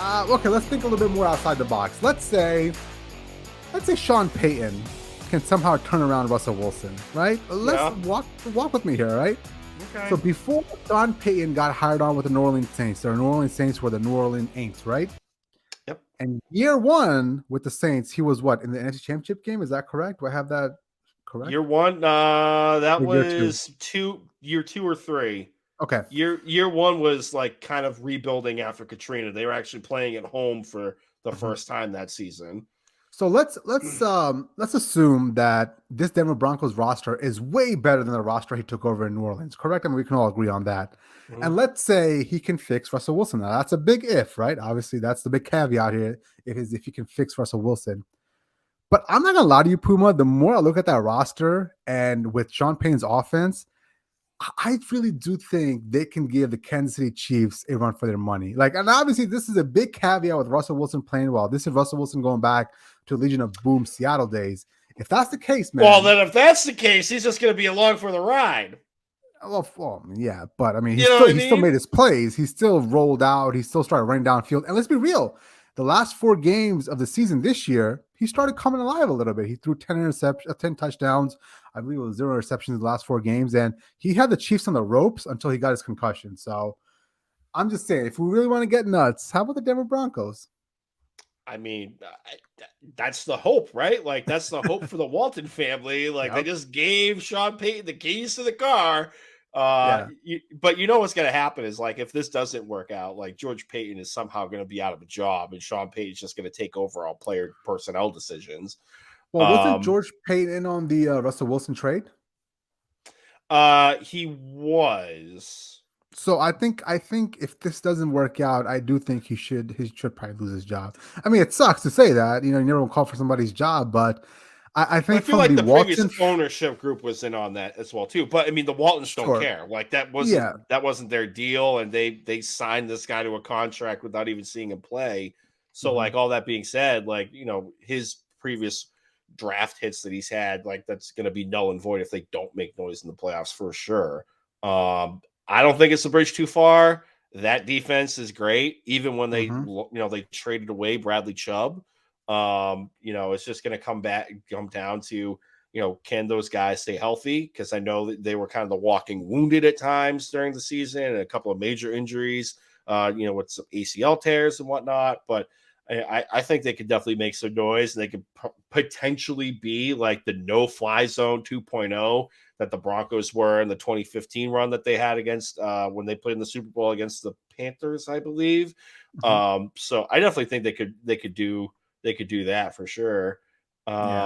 Okay, let's think a little bit more outside the box. Let's say Sean Payton can somehow turn around Russell Wilson, right? Let's Yeah. walk with me here, right? So Okay. before Sean Payton got hired on with the New Orleans Saints, the New Orleans Saints were the New Orleans Aints, right? Yep. And year one with the Saints, he was what in the NFC Championship game? Is that correct? Do I have that correct? Year one, that Or year two? was year two or three. Okay. Year one was like kind of rebuilding after Katrina. They were actually playing at home for the Mhm. first time that season. So let's assume that this Denver Broncos roster is way better than the roster he took over in New Orleans. Correct? I mean, we can all agree on that. Mhm. And let's say he can fix Russell Wilson. Now that's a big if, right? Obviously, that's the big caveat here. If he can fix Russell Wilson. But I'm not gonna lie to you, Puma. The more I look at that roster and with Sean Payne's offense, I really do think they can give the Kansas City Chiefs a run for their money. Like, and obviously, this is a big caveat with Russell Wilson playing well. This is Russell Wilson going back to Legion of Boom Seattle days. If that's the case, Well, man, then if that's the case, he's just going to be along for the ride. well, yeah, but I mean, You know what I he still mean? made his plays. He still rolled out. He still started running downfield. And let's be real, the last 4 games of the season this year, he started coming alive a little bit. He threw 10 touchdowns. I believe it was 0 interceptions in the last 4 games, and he had the Chiefs on the ropes until he got his concussion. So I'm just saying, if we really want to get nuts, how about the Denver Broncos? I mean, that's the hope, right? Like that's the hope for the Walton family. Like they Yep. just gave Sean Payton the keys to the car. Yeah. But you know what's going to happen is like if this doesn't work out, like George Payton is somehow going to be out of a job, and Sean Payton's just going to take over all player personnel decisions. Well, wasn't Um, George Payton in on the Russell Wilson trade? he was. So I think if this doesn't work out, I do think he should probably lose his job. I mean, it sucks to say that, you never call for somebody's job, but I But I think feel from like the the previous Walton, ownership group was in on that as well too. But I mean, the Waltons don't sure, care. Like that yeah, wasn't their deal, and they signed this guy to a contract without even seeing him play. So, mhm, like all that being said, like his previous draft hits that he's had, like that's going to be null and void if they don't make noise in the playoffs for sure. I don't think it's a bridge too far. That defense is great, even when mhm, they traded away Bradley Chubb. It's just going to come down to, can those guys stay healthy? Because I know that they were kind of the walking wounded at times during the season and a couple of major injuries, with some ACL tears and whatnot. But I think they could definitely make some noise, and they could potentially be like the no-fly zone 2.0 that the Broncos were in the 2015 run that they had against when they played in the Super Bowl against the Panthers, I believe. mhm, So I definitely think they could do that for sure. yeah.